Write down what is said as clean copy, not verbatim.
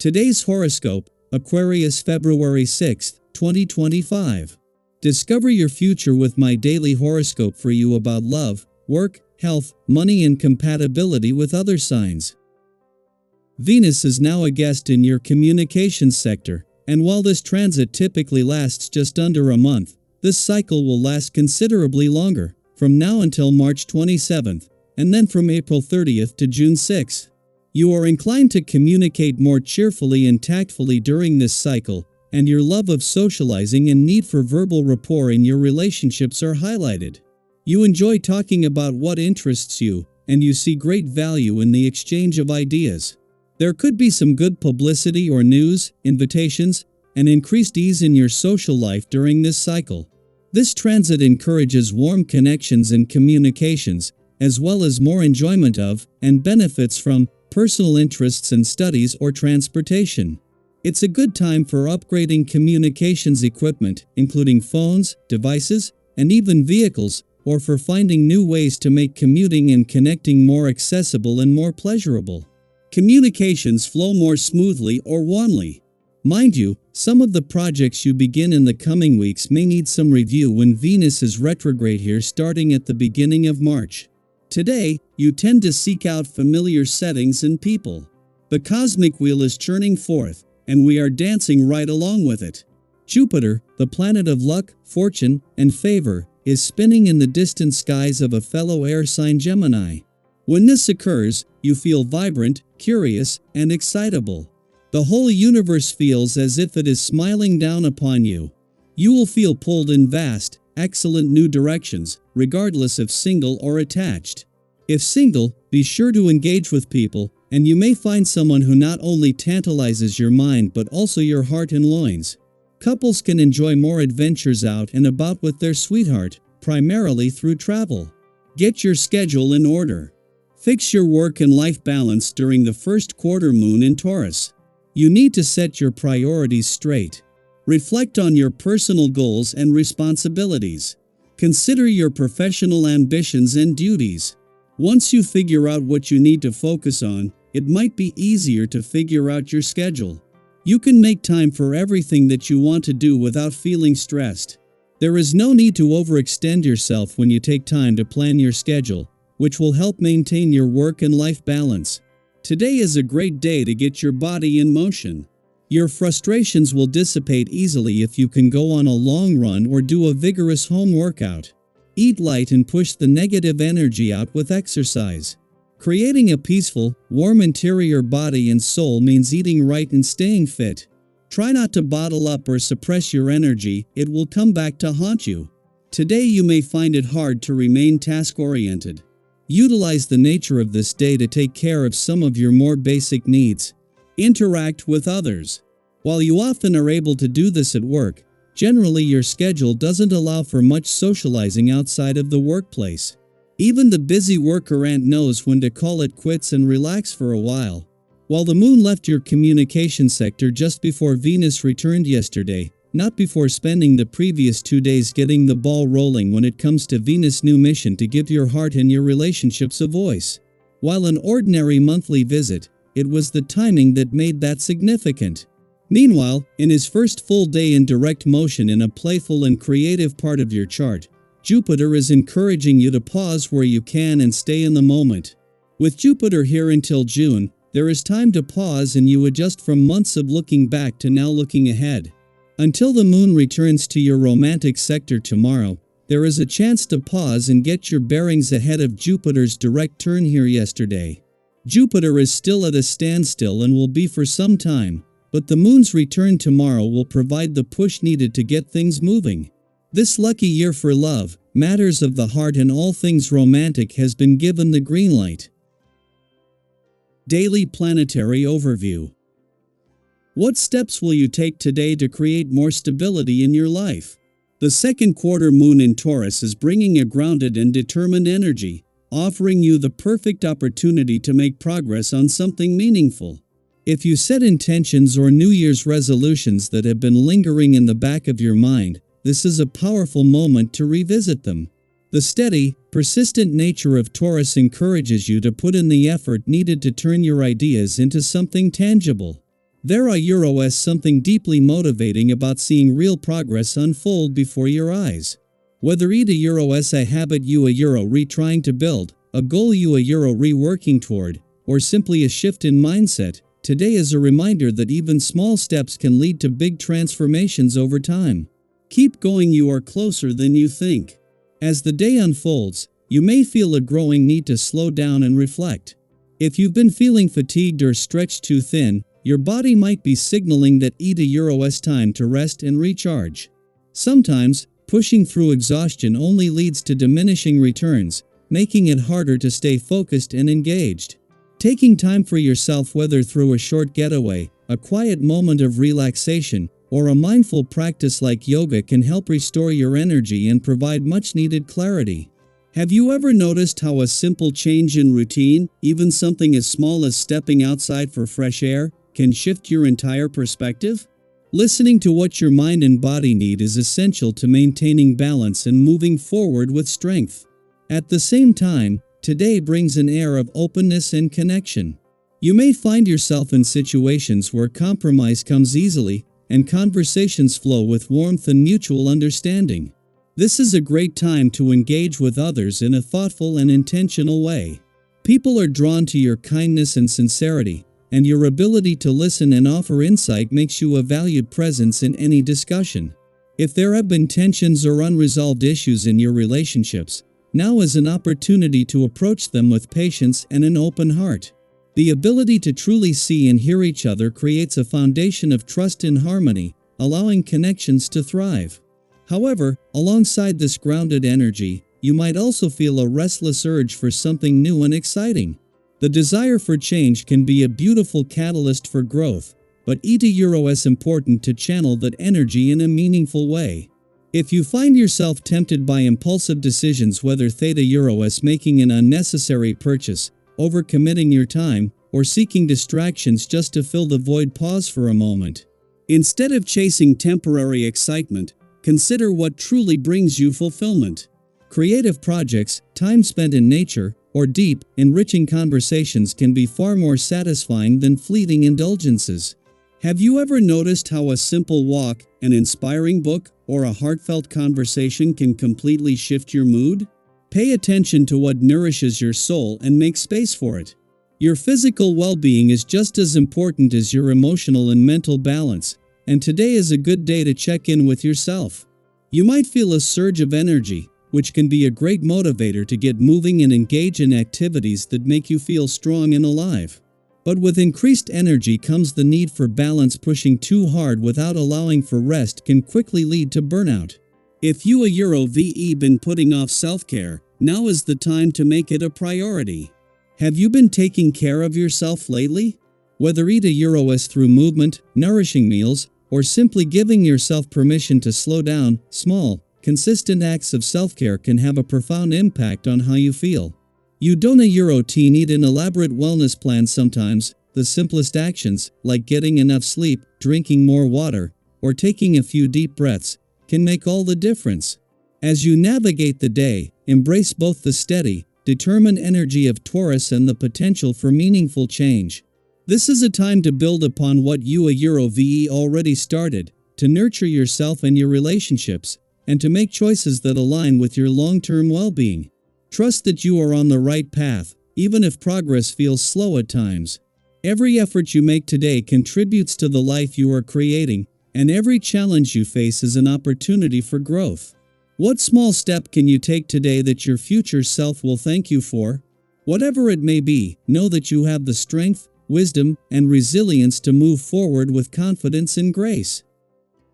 Today's horoscope, Aquarius February 6, 2025. Discover your future with my daily horoscope for you about love, work, health, money and compatibility with other signs. Venus is now a guest in your communications sector, and while this transit typically lasts just under a month, this cycle will last considerably longer, from now until March 27th, and then from April 30th to June 6th. You are inclined to communicate more cheerfully and tactfully during this cycle, and your love of socializing and need for verbal rapport in your relationships are highlighted. You enjoy talking about what interests you, and you see great value in the exchange of ideas. There could be some good publicity or news, invitations, and increased ease in your social life during this cycle. This transit encourages warm connections and communications, as well as more enjoyment of, and benefits from, personal interests and studies or transportation. It's a good time for upgrading communications equipment, including phones, devices, and even vehicles, or for finding new ways to make commuting and connecting more accessible and more pleasurable. Communications flow more smoothly or warmly. Mind you, some of the projects you begin in the coming weeks may need some review when Venus is retrograde here starting at the beginning of March. Today, you tend to seek out familiar settings and people. The cosmic wheel is churning forth, and we are dancing right along with it. Jupiter, the planet of luck, fortune, and favor, is spinning in the distant skies of a fellow air sign Gemini. When this occurs, you feel vibrant, curious, and excitable. The whole universe feels as if it is smiling down upon you. You will feel pulled in vast, excellent new directions, regardless if single or attached. If single, be sure to engage with people, and you may find someone who not only tantalizes your mind but also your heart and loins. Couples can enjoy more adventures out and about with their sweetheart, primarily through travel. Get your schedule in order. Fix your work and life balance during the first quarter moon in Taurus. You need to set your priorities straight. Reflect on your personal goals and responsibilities. Consider your professional ambitions and duties. Once you figure out what you need to focus on, it might be easier to figure out your schedule. You can make time for everything that you want to do without feeling stressed. There is no need to overextend yourself when you take time to plan your schedule, which will help maintain your work and life balance. Today is a great day to get your body in motion. Your frustrations will dissipate easily if you can go on a long run or do a vigorous home workout. Eat light and push the negative energy out with exercise. Creating a peaceful, warm interior body and soul means eating right and staying fit. Try not to bottle up or suppress your energy, it will come back to haunt you. Today you may find it hard to remain task-oriented. Utilize the nature of this day to take care of some of your more basic needs. Interact with others. While you often are able to do this at work, generally your schedule doesn't allow for much socializing outside of the workplace. Even the busy worker ant knows when to call it quits and relax for a while. While the moon left your communication sector just before Venus returned yesterday, not before spending the previous 2 days getting the ball rolling when it comes to Venus' new mission to give your heart and your relationships a voice. While an ordinary monthly visit, it was the timing that made that significant. Meanwhile, in his first full day in direct motion in a playful and creative part of your chart, Jupiter is encouraging you to pause where you can and stay in the moment. With Jupiter here until June, there is time to pause and you adjust from months of looking back to now looking ahead. Until the moon returns to your romantic sector tomorrow, there is a chance to pause and get your bearings ahead of Jupiter's direct turn here yesterday. Jupiter is still at a standstill and will be for some time, but the moon's return tomorrow will provide the push needed to get things moving. This lucky year for love, matters of the heart and all things romantic has been given the green light. Daily Planetary Overview. What steps will you take today to create more stability in your life? The second quarter moon in Taurus is bringing a grounded and determined energy, offering you the perfect opportunity to make progress on something meaningful. If you set intentions or New Year's resolutions that have been lingering in the back of your mind, this is a powerful moment to revisit them. The steady, persistent nature of Taurus encourages you to put in the effort needed to turn your ideas into something tangible. There are Euros something deeply motivating about seeing real progress unfold before your eyes. Whether it a Euros a habit you a Euro re-trying to build, a goal you a Euro re-working toward, or simply a shift in mindset, today is a reminder that even small steps can lead to big transformations over time. Keep going, you are closer than you think. As the day unfolds, you may feel a growing need to slow down and reflect. If you've been feeling fatigued or stretched too thin, your body might be signaling that it a Euros time to rest and recharge. Sometimes, pushing through exhaustion only leads to diminishing returns, making it harder to stay focused and engaged. Taking time for yourself, whether through a short getaway, a quiet moment of relaxation, or a mindful practice like yoga, can help restore your energy and provide much-needed clarity. Have you ever noticed how a simple change in routine, even something as small as stepping outside for fresh air, can shift your entire perspective? Listening to what your mind and body need is essential to maintaining balance and moving forward with strength. At the same time, today brings an air of openness and connection. You may find yourself in situations where compromise comes easily, and conversations flow with warmth and mutual understanding. This is a great time to engage with others in a thoughtful and intentional way. People are drawn to your kindness and sincerity, and your ability to listen and offer insight makes you a valued presence in any discussion. If there have been tensions or unresolved issues in your relationships, now is an opportunity to approach them with patience and an open heart. The ability to truly see and hear each other creates a foundation of trust and harmony, allowing connections to thrive. However, alongside this grounded energy, you might also feel a restless urge for something new and exciting. The desire for change can be a beautiful catalyst for growth, but it is important to channel that energy in a meaningful way. If you find yourself tempted by impulsive decisions, whether theta Euros making an unnecessary purchase, overcommitting your time, or seeking distractions just to fill the void, pause for a moment. Instead of chasing temporary excitement, consider what truly brings you fulfillment. Creative projects, time spent in nature, or deep, enriching conversations can be far more satisfying than fleeting indulgences. Have you ever noticed how a simple walk, an inspiring book, or a heartfelt conversation can completely shift your mood? Pay attention to what nourishes your soul and make space for it. Your physical well-being is just as important as your emotional and mental balance, and today is a good day to check in with yourself. You might feel a surge of energy, which can be a great motivator to get moving and engage in activities that make you feel strong and alive. But with increased energy comes the need for balance. Pushing too hard without allowing for rest can quickly lead to burnout. If you a Euros been putting off self-care, now is the time to make it a priority. Have you been taking care of yourself lately? Whether it a Euros through movement, nourishing meals, or simply giving yourself permission to slow down, small, consistent acts of self-care can have a profound impact on how you feel. You don't a Euros need an elaborate wellness plan. Sometimes, the simplest actions, like getting enough sleep, drinking more water, or taking a few deep breaths, can make all the difference. As you navigate the day, embrace both the steady, determined energy of Taurus and the potential for meaningful change. This is a time to build upon what you a Euros already started, to nurture yourself and your relationships, and to make choices that align with your long-term well-being. Trust that you are on the right path, even if progress feels slow at times. Every effort you make today contributes to the life you are creating, and every challenge you face is an opportunity for growth. What small step can you take today that your future self will thank you for? Whatever it may be, know that you have the strength, wisdom, and resilience to move forward with confidence and grace.